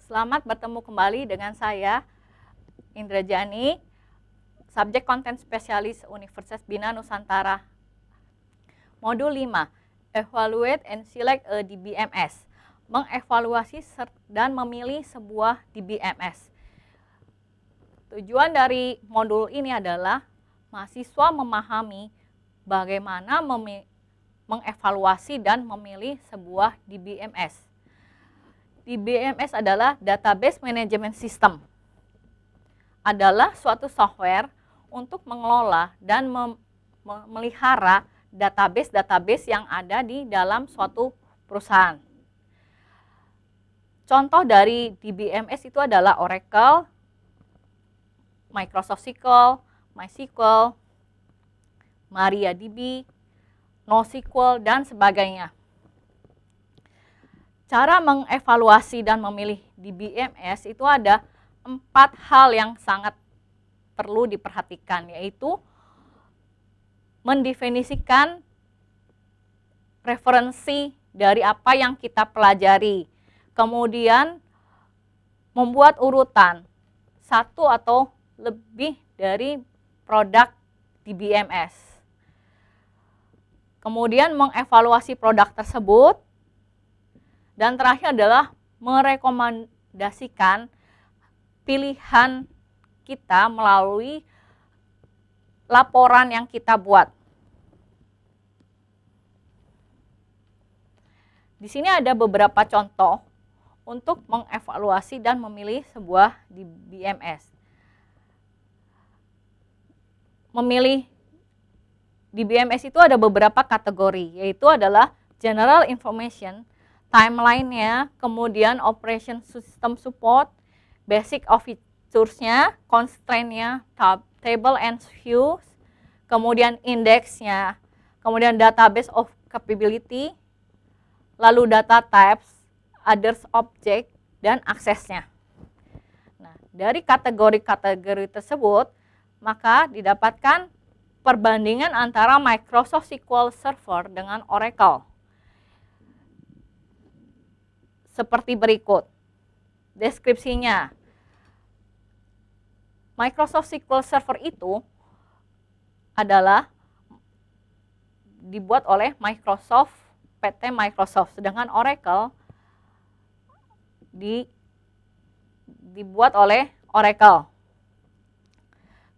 Selamat bertemu kembali dengan saya, Indrajani, subjek konten spesialis Universitas Bina Nusantara. Modul 5, Evaluate and Select a DBMS, mengevaluasi dan memilih sebuah DBMS. Tujuan dari modul ini adalah mahasiswa memahami bagaimana mengevaluasi dan memilih sebuah DBMS. DBMS adalah Database Management System. Adalah suatu software untuk mengelola dan memelihara database-database yang ada di dalam suatu perusahaan. Contoh dari DBMS itu adalah Oracle, Microsoft SQL, MySQL, MariaDB, NoSQL, dan sebagainya. Cara mengevaluasi dan memilih DBMS itu ada 4 hal yang sangat perlu diperhatikan, yaitu mendefinisikan referensi dari apa yang kita pelajari, kemudian membuat urutan satu atau lebih dari produk DBMS, kemudian mengevaluasi produk tersebut, dan terakhir adalah merekomendasikan pilihan kita melalui laporan yang kita buat. Di sini ada beberapa contoh untuk mengevaluasi dan memilih sebuah DBMS. Memilih DBMS itu ada beberapa kategori, yaitu adalah General Information, timeline-nya, kemudian Operation System Support, Basic of Features-nya, Constraint-nya, Table and Views, kemudian Index-nya, kemudian Database of Capability, lalu Data Types, Others Object, dan aksesnya. Nah, dari kategori-kategori tersebut, maka didapatkan perbandingan antara Microsoft SQL Server dengan Oracle. Seperti berikut. Deskripsinya. Microsoft SQL Server itu adalah dibuat oleh Microsoft, PT Microsoft, sedangkan Oracle dibuat oleh Oracle.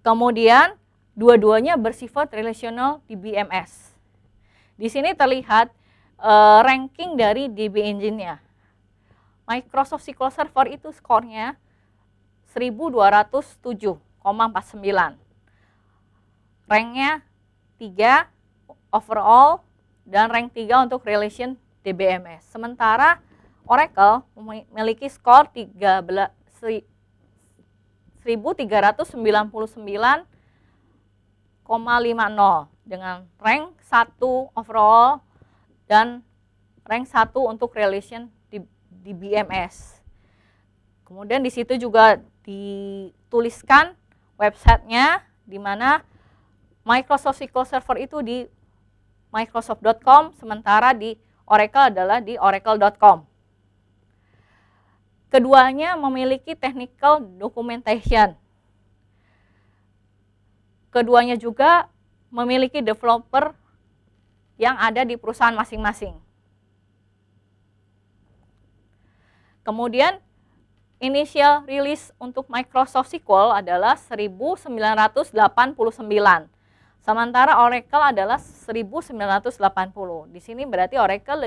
Kemudian dua-duanya bersifat relational DBMS. Di sini terlihat ranking dari DB Engine-nya. Microsoft SQL Server itu skornya 1207,49. Ranknya 3 overall dan rank 3 untuk relation DBMS. Sementara Oracle memiliki skor 1399,50 dengan rank 1 overall dan rank 1 untuk relation DBMS. Kemudian di situ juga dituliskan websitenya, di mana Microsoft SQL Server itu di microsoft.com, sementara di Oracle adalah di oracle.com. Keduanya memiliki technical documentation. Keduanya juga memiliki developer yang ada di perusahaan masing-masing. Kemudian initial release untuk Microsoft SQL adalah 1989. Sementara Oracle adalah 1980. Di sini berarti Oracle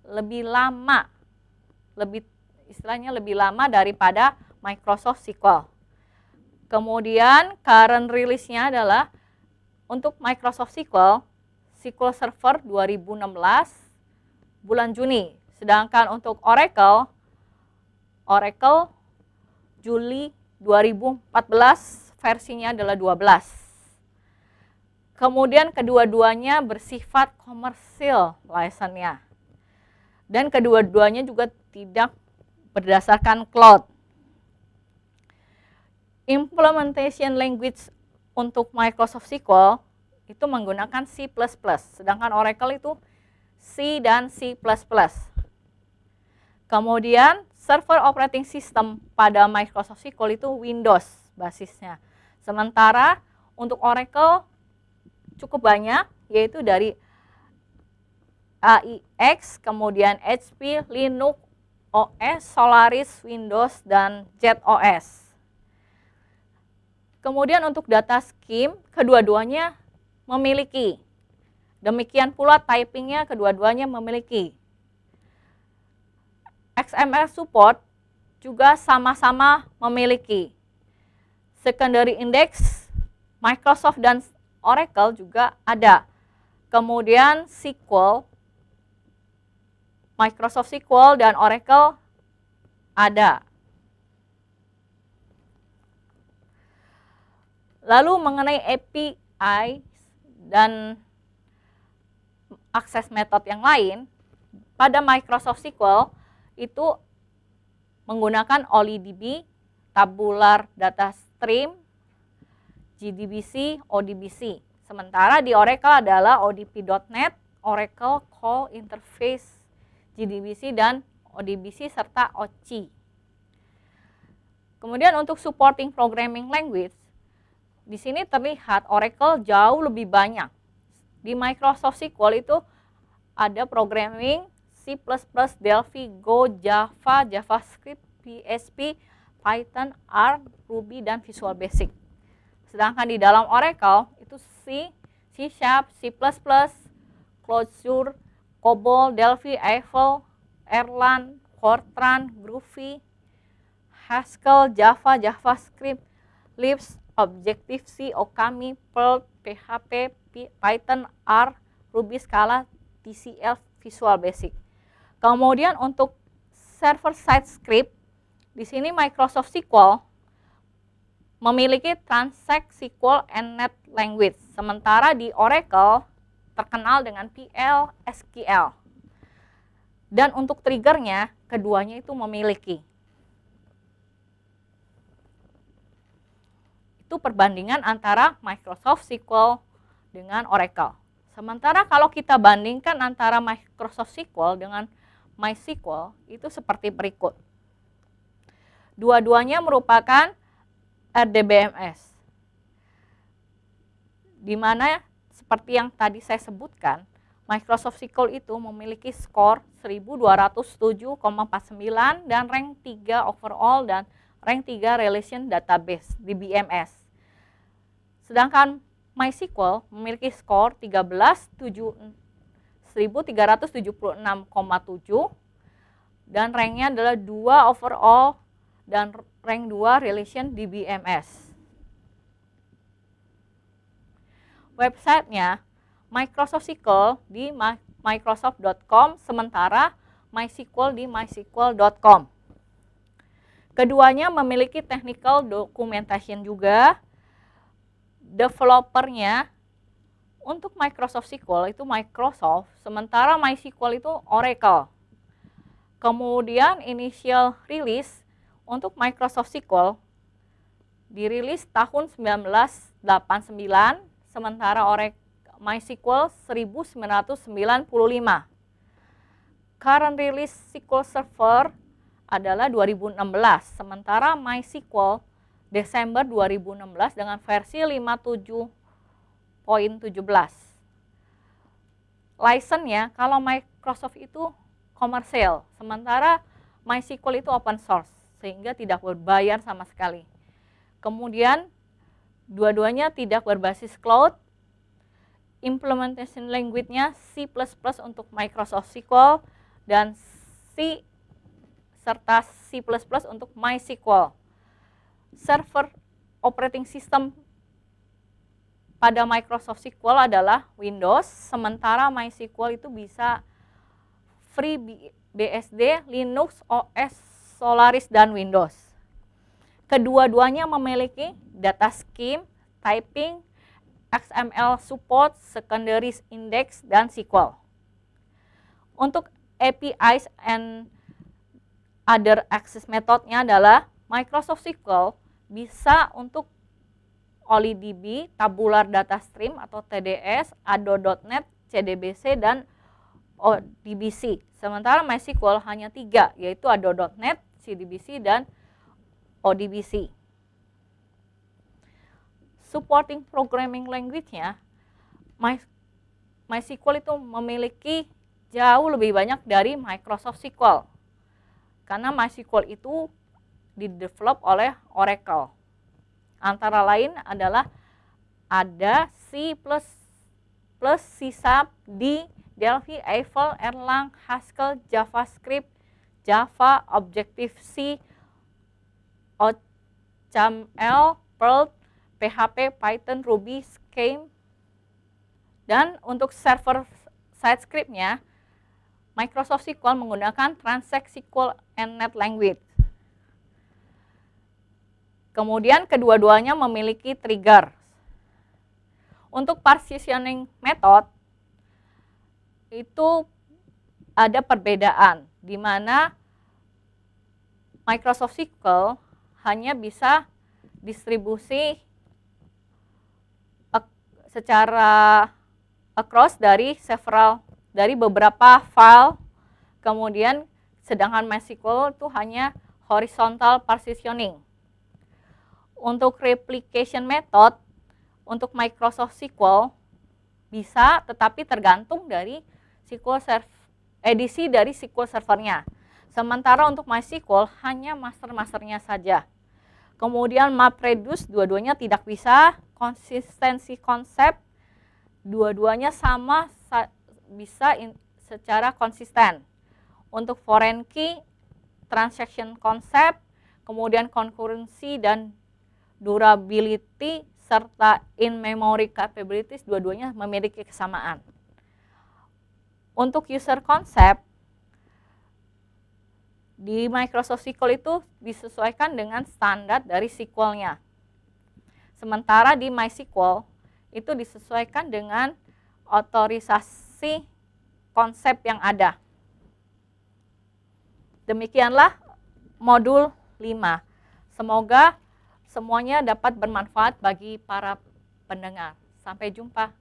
lebih lama, istilahnya lebih lama daripada Microsoft SQL. Kemudian current release-nya adalah untuk Microsoft SQL Server 2016 bulan Juni. Sedangkan untuk Oracle Juli 2014 versinya adalah 12. Kemudian kedua-duanya bersifat komersil license-nya. Dan kedua-duanya juga tidak berdasarkan cloud. Implementation language untuk Microsoft SQL itu menggunakan C++, sedangkan Oracle itu C dan C++. Kemudian server operating system pada Microsoft SQL itu Windows basisnya. Sementara untuk Oracle cukup banyak, yaitu dari AIX, kemudian HP, Linux, OS, Solaris, Windows, dan ZOS. Kemudian untuk data scheme, kedua-duanya memiliki. Demikian pula typingnya kedua-duanya memiliki. XML support juga sama-sama memiliki. Secondary index, Microsoft dan Oracle juga ada. Kemudian SQL, Microsoft SQL dan Oracle ada. Lalu mengenai API dan akses metode yang lain, pada Microsoft SQL itu menggunakan OLIDB, Tabular Data Stream, JDBC, ODBC. Sementara di Oracle adalah ODP.NET, Oracle Call Interface, JDBC, dan ODBC, serta OCI. Kemudian untuk supporting programming language, di sini terlihat Oracle jauh lebih banyak. Di Microsoft SQL itu ada programming C++, Delphi, Go, Java, JavaScript, PHP, Python, R, Ruby, dan Visual Basic. Sedangkan di dalam Oracle itu C, C#, C++, Clojure, COBOL, Delphi, Eiffel, Erlang, Fortran, Groovy, Haskell, Java, JavaScript, Lisp, Objective-C, Okami, Perl, PHP, Python, R, Ruby, Scala, TCL, Visual Basic. Kemudian untuk server-side script, di sini Microsoft SQL memiliki Transact SQL and Net Language. Sementara di Oracle terkenal dengan PL, SQL. Dan untuk triggernya, keduanya itu memiliki. Itu perbandingan antara Microsoft SQL dengan Oracle. Sementara kalau kita bandingkan antara Microsoft SQL dengan MySQL, itu seperti berikut. Dua-duanya merupakan RDBMS, di mana seperti yang tadi saya sebutkan, Microsoft SQL itu memiliki skor 1207,49 dan rank 3 overall dan rank 3 relation database di BMS. Sedangkan MySQL memiliki skor 1376,7 dan ranknya adalah 2 overall dan rank 2 relation di BMS. Websitenya Microsoft SQL di microsoft.com, sementara MySQL di mysql.com. Keduanya memiliki technical documentation juga. Developernya untuk Microsoft SQL itu Microsoft, sementara MySQL itu Oracle. Kemudian initial release untuk Microsoft SQL dirilis tahun 1989, sementara MySQL 1995. Current release SQL Server adalah 2016, sementara MySQL Desember 2016 dengan versi 57.17. License-nya kalau Microsoft itu komersial, sementara MySQL itu open source, sehingga tidak berbayar sama sekali. Kemudian dua-duanya tidak berbasis cloud. Implementation language-nya C++ untuk Microsoft SQL dan C serta C++ untuk MySQL. Server operating system pada Microsoft SQL adalah Windows, sementara MySQL itu bisa free BSD, Linux, OS, Solaris, dan Windows. Kedua-duanya memiliki data scheme, typing, XML support, secondary index, dan SQL. Untuk APIs and other access methodnya adalah Microsoft SQL bisa untuk OLIDB, Tabular Data Stream atau TDS, ADO.NET, CDBC, dan ODBC. Sementara MySQL hanya 3, yaitu ada .NET, CDBC, dan ODBC. Supporting programming language-nya, MySQL itu memiliki jauh lebih banyak dari Microsoft SQL. Karena MySQL itu didevelop oleh Oracle. Antara lain adalah ada C++, C#, D, Delphi, Eiffel, Erlang, Haskell, JavaScript, Java, Objective-C, OCaml, Perl, PHP, Python, Ruby, Scheme. Dan untuk server side script-nya, Microsoft SQL menggunakan Transact SQL and Net Language. Kemudian kedua-duanya memiliki trigger. Untuk partitioning method itu ada perbedaan, di mana Microsoft SQL hanya bisa distribusi secara across dari beberapa file, kemudian sedangkan MySQL itu hanya horizontal partitioning. Untuk replication method untuk Microsoft SQL bisa, tetapi tergantung dari edisi dari SQL servernya. Sementara untuk MySQL hanya master-masternya saja. Kemudian MapReduce dua-duanya tidak bisa, konsistensi konsep dua-duanya sama bisa secara konsisten. Untuk foreign key, transaction concept, kemudian concurrency dan durability serta in-memory capabilities dua-duanya memiliki kesamaan. Untuk user concept di Microsoft SQL itu disesuaikan dengan standar dari SQL-nya. Sementara di MySQL itu disesuaikan dengan otorisasi konsep yang ada. Demikianlah modul 5. Semoga semuanya dapat bermanfaat bagi para pendengar. Sampai jumpa.